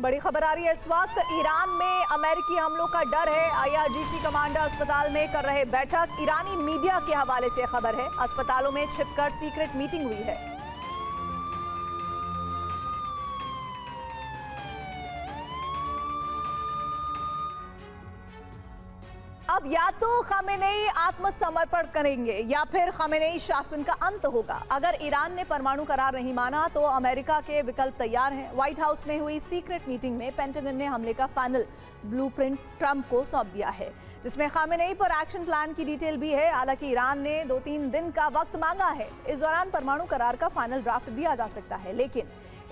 बड़ी खबर आ रही है इस वक्त। ईरान में अमेरिकी हमलों का डर है। IRGC कमांडर अस्पताल में कर रहे बैठक। ईरानी मीडिया के हवाले से खबर है, अस्पतालों में छिपकर सीक्रेट मीटिंग हुई है। अब या तो खामेनेई आत्मसमर्पण करेंगे या फिर खामेनेई शासन का अंत होगा। अगर ईरान ने परमाणु करार नहीं माना तो अमेरिका के विकल्प तैयार हैं। व्हाइट हाउस में हुई सीक्रेट मीटिंग में पेंटागन ने हमले का फाइनल ब्लूप्रिंट ट्रंप को सौंप दिया है, जिसमें खामेनेई पर एक्शन प्लान की डिटेल भी है। हालांकि ईरान ने 2-3 दिन का वक्त मांगा है। इस दौरान परमाणु करार का फाइनल ड्राफ्ट दिया जा सकता है, लेकिन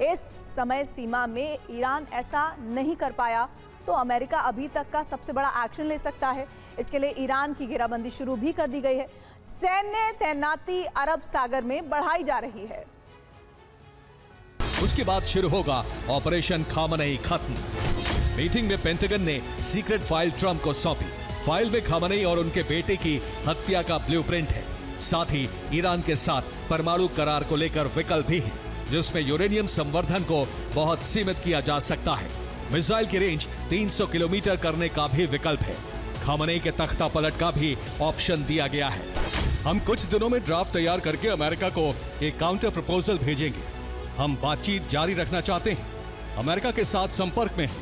इस समय सीमा में ईरान ऐसा नहीं कर पाया तो अमेरिका अभी तक का सबसे बड़ा एक्शन ले सकता है। इसके लिए ईरान की घेराबंदी शुरू भी कर दी गई है। सैन्य तैनाती अरब सागर में बढ़ाई जा रही है। उसके बाद शुरू होगा ऑपरेशन खामेनेई खत्म। मीटिंग में पेंटागन ने सीक्रेट फाइल ट्रंप को सौंपी। फाइल में खामेनेई और उनके बेटे की हत्या का ब्लूप्रिंट है। साथ ही ईरान के साथ परमाणु करार को लेकर विकल्प भी है, जिसमें यूरेनियम संवर्धन को बहुत सीमित किया जा सकता है। मिसाइल की रेंज 300 किलोमीटर करने का भी विकल्प है। खामेनेई के तख्ता पलट का भी ऑप्शन दिया गया है। हम कुछ दिनों में ड्राफ्ट तैयार करके अमेरिका को एक काउंटर प्रपोजल भेजेंगे। हम बातचीत जारी रखना चाहते हैं, अमेरिका के साथ संपर्क में हैं।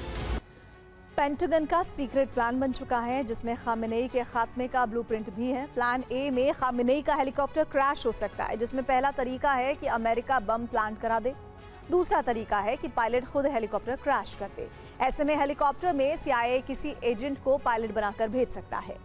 पेंटागन का सीक्रेट प्लान बन चुका है, जिसमें खामेनेई के खात्मे का ब्लूप्रिंट भी है। प्लान ए में खामेनेई का हेलीकॉप्टर क्रैश हो सकता है, जिसमें पहला तरीका है कि अमेरिका बम प्लांट करा दे। दूसरा तरीका है कि पायलट खुद हेलीकॉप्टर क्रैश कर दे। ऐसे में हेलीकॉप्टर में CIA किसी एजेंट को पायलट बनाकर भेज सकता है।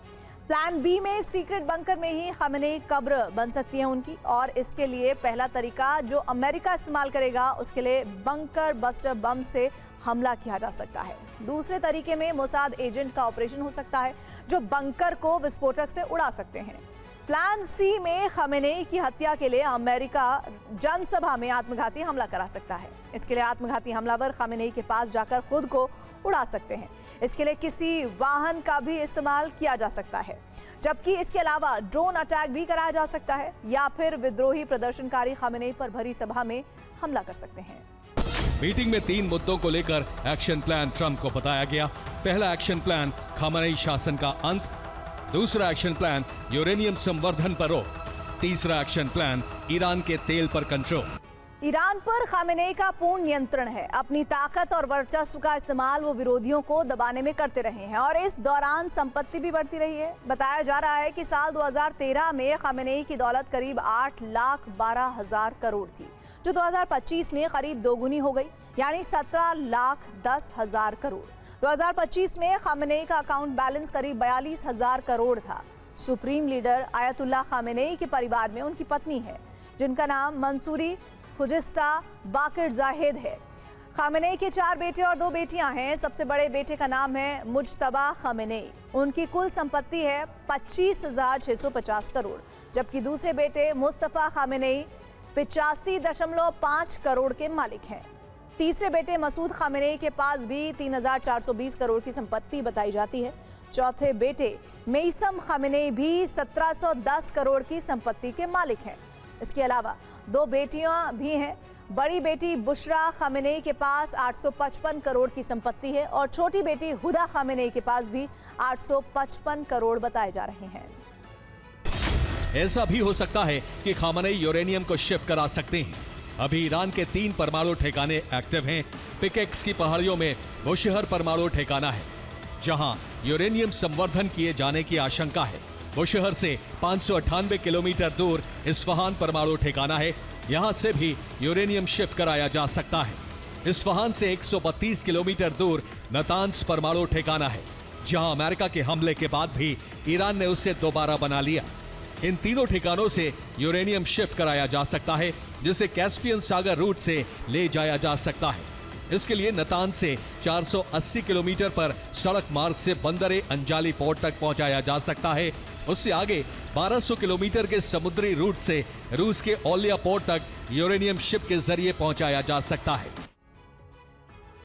प्लान बी में सीक्रेट बंकर में ही खामेनेई कब्र बन सकती है उनकी, और इसके लिए पहला तरीका जो अमेरिका इस्तेमाल करेगा, उसके लिए बंकर बस्टर बम से हमला किया जा सकता है। दूसरे तरीके में मोसाद एजेंट का ऑपरेशन हो सकता है, जो बंकर को विस्फोटक से उड़ा सकते हैं। प्लान सी में खामेनेई की हत्या के लिए अमेरिका जनसभा में आत्मघाती हमला करा सकता है। इसके लिए आत्मघाती हमलावर खामेनेई के पास जाकर खुद को उड़ा सकते हैं। इसके लिए किसी वाहन का भी इस्तेमाल किया जा सकता है, जबकि इसके अलावा ड्रोन अटैक भी कराया जा सकता है, या फिर विद्रोही प्रदर्शनकारी खामेनेई पर भरी सभा में हमला कर सकते हैं। मीटिंग में 3 मुद्दों को लेकर एक्शन प्लान ट्रंप को बताया गया। पहला एक्शन प्लान खामेनेई शासन का अंत, दूसरा एक्शन प्लान यूरेनियम संवर्धन पर रोक, तीसरा एक्शन प्लान ईरान के तेल पर कंट्रोल। ईरान पर खामेनेई का पूर्ण नियंत्रण है। अपनी ताकत और वर्चस्व का इस्तेमाल वो विरोधियों को दबाने में करते रहे हैं, और इस दौरान संपत्ति भी बढ़ती रही है। बताया जा रहा है कि साल 2013 में खामेनेई की दौलत करीब 8,12,000 करोड़ थी, जो 2025 में करीब दोगुनी हो गई, यानी 17,10,000 करोड़। 2025 में खामेनेई का अकाउंट बैलेंस करीब 42,000 करोड़ था। सुप्रीम लीडर आयतुल्लाह खामेनेई के परिवार में उनकी पत्नी है, जिनका नाम मंसूरी खुजिस्ता बाकिर जाहिद है। खामेनेई के 4 बेटे और 2 बेटियां हैं। सबसे बड़े बेटे का नाम है मुज्तबा खामेनेई। उनकी कुल संपत्ति है 25,650 करोड़, जबकि दूसरे बेटे मुस्तफा खामेनेई 85.5 करोड़ के मालिक हैं। तीसरे बेटे मसूद खामेनेई के पास भी 3,420 करोड़ की संपत्ति बताई जाती है। चौथे बेटे मेइसम खामेनेई भी 1,710 करोड़ की संपत्ति के मालिक हैं। इसके अलावा 2 बेटियां भी हैं। बड़ी बेटी बुशरा खामेनेई के पास 855 करोड़ की संपत्ति है, और छोटी बेटी हुदा खामेनेई के पास भी 855 करोड़ बताए जा रहे हैं। ऐसा भी हो सकता है कि खामेनेई यूरेनियम को शिफ्ट करा सकते हैं। अभी ईरान के 3 परमाणु ठिकाने एक्टिव हैं। पिकेक्स की पहाड़ियों में बुशहर परमाणु ठिकाना है, जहां यूरेनियम संवर्धन किए जाने की आशंका है। बुशहर से 598 किलोमीटर दूर इस्फहान परमाणु ठिकाना है। यहां से भी यूरेनियम शिफ्ट कराया जा सकता है। इस्फहान से 132 किलोमीटर दूर नतांस परमाणु ठिकाना है, जहां अमेरिका के हमले के बाद भी ईरान ने उसे दोबारा बना लिया। इन तीनों ठिकानों से यूरेनियम शिफ्ट कराया जा सकता है, जिसे कैस्पियन सागर रूट से ले जाया जा सकता है। इसके लिए नतांज से 480 किलोमीटर पर सड़क मार्ग से बंदरे अंजाली पोर्ट तक पहुंचाया जा सकता है। उससे आगे 1200 किलोमीटर के समुद्री रूट से रूस के ओलिया पोर्ट तक यूरेनियम शिप के जरिए पहुंचाया जा सकता है।